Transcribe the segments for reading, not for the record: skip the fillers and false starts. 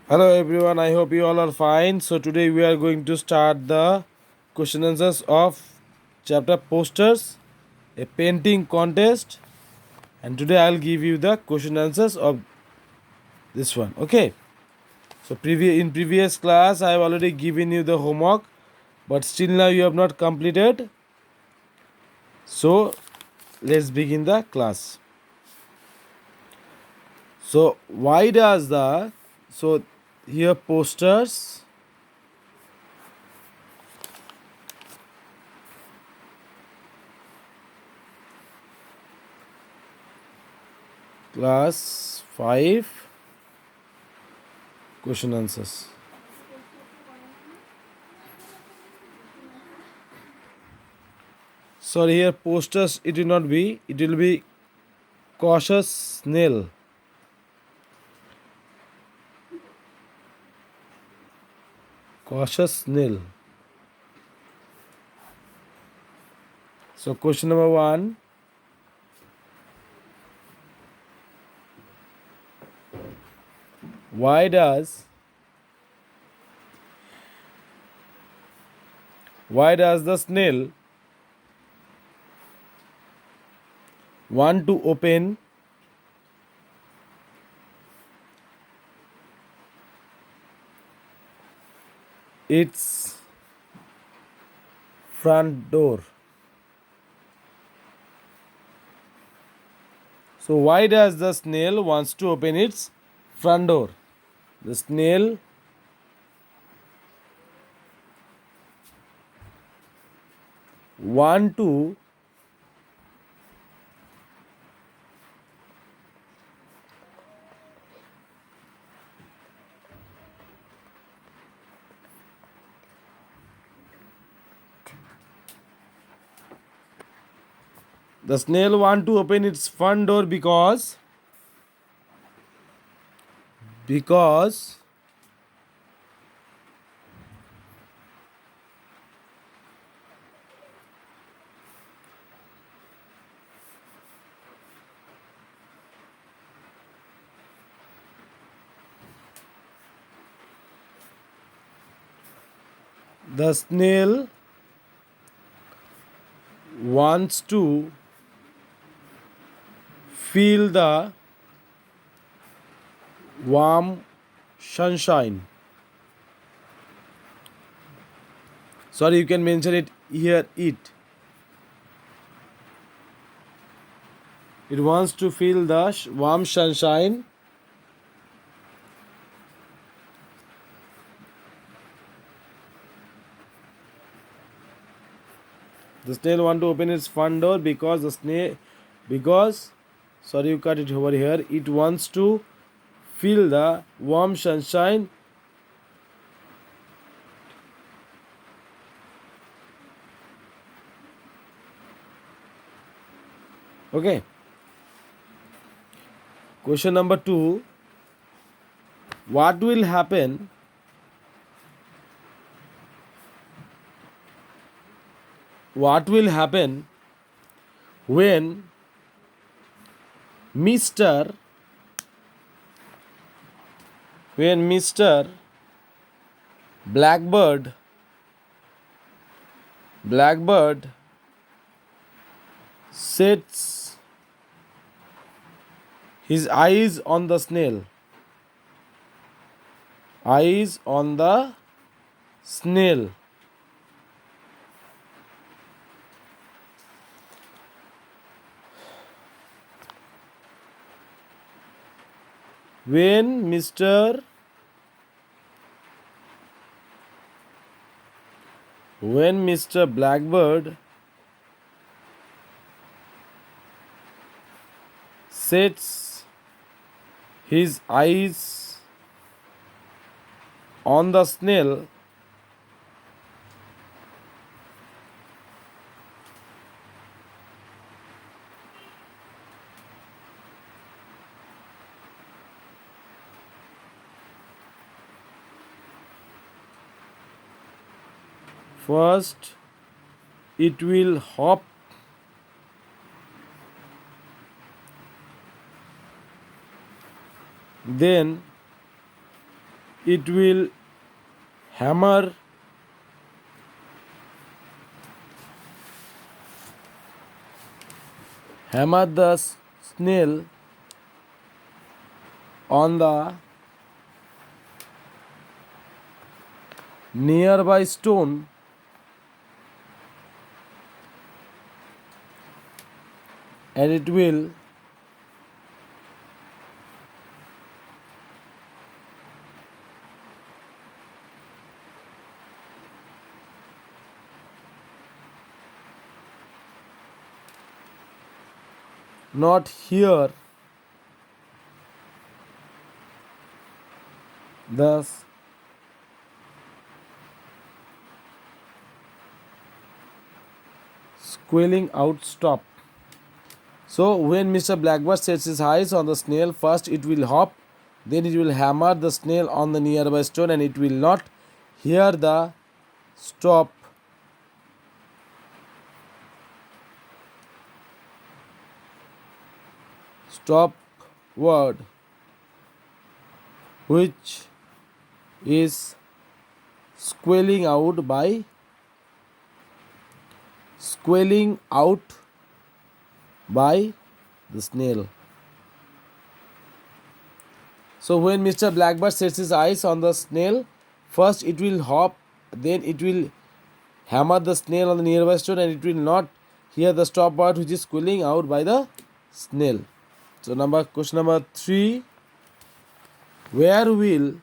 Hello everyone, I hope you all are fine. So today we are going to start the question answers of chapter posters, a painting contest, and today I'll give you the question answers of this one. Okay. So in previous class I have already given you the homework, but still now you have not completed. So let's begin the class. So why does the so here posters class 5 question answers. Sorry, here posters it will not be. It will be cautious snail. Cautious snail. So question number 1. Why does the snail want to open its front door? So why does the snail wants to open its front door? The snail want to the snail want to open its front door because the snail wants to feel the warm sunshine. Sorry, you can mention it here. It wants to feel the warm sunshine. The snail want to open its front door because sorry, you cut it over here. It wants to feel the warm sunshine. Okay. Question number 2. What will happen when Mr. Blackbird sets his eyes on the snail? Eyes on the snail. When Mr. Blackbird sets his eyes on the snail, first it will hop, then it will hammer the snail on the nearby stone and it will not hear the squealing out stop. So when Mr. Blackbird sets his eyes on the snail, first it will hop, then it will hammer the snail on the nearby stone and it will not hear the stop word, which is squealing out by the snail. So when Mr. Blackbird sets his eyes on the snail, first it will hop, then it will hammer the snail on the nearby stone and it will not hear the stop word which is squealing out by the snail. So question number 3, where will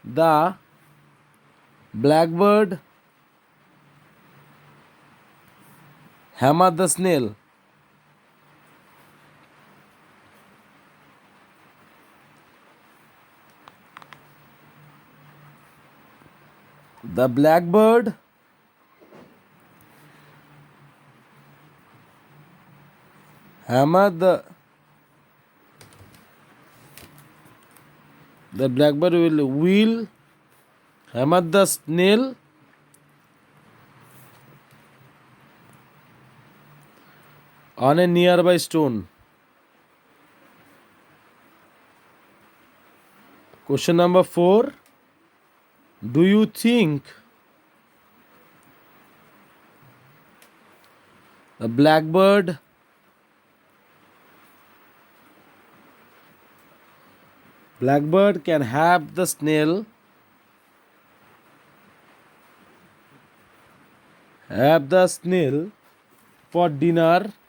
the blackbird hammer the snail? The blackbird hammer the blackbird will hammer the snail on a nearby stone. Question number 4, do you think the blackbird can have the snail for dinner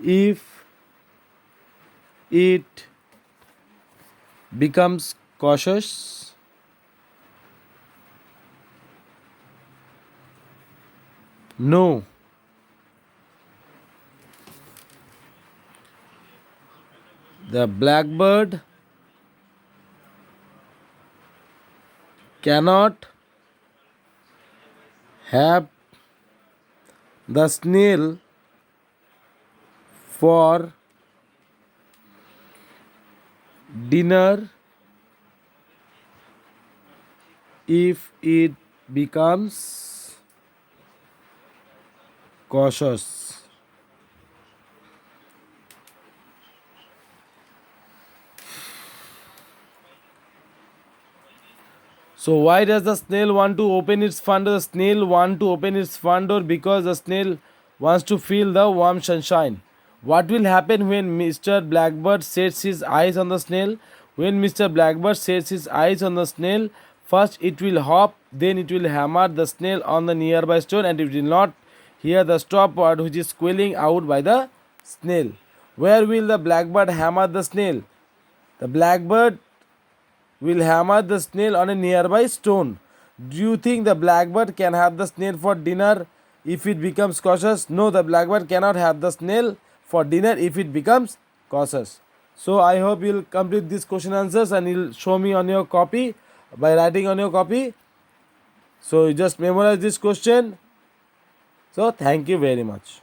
if it becomes cautious? No. The blackbird cannot have the snail for dinner if it becomes cautious. So why does the snail want to open its front door? The snail want to open its front door because the snail wants to feel the warm sunshine. What will happen when Mr. Blackbird sets his eyes on the snail? When Mr. Blackbird sets his eyes on the snail, first it will hop, then it will hammer the snail on the nearby stone and it will not hear the stop word which is squealing out by the snail. Where will the blackbird hammer the snail? The blackbird will hammer the snail on a nearby stone. Do you think the blackbird can have the snail for dinner if it becomes cautious? No, the blackbird cannot have the snail for dinner if it becomes cautious. So I hope you'll complete these question answers and you'll show me on your copy by writing on your copy. So you just memorize this question. So thank you very much.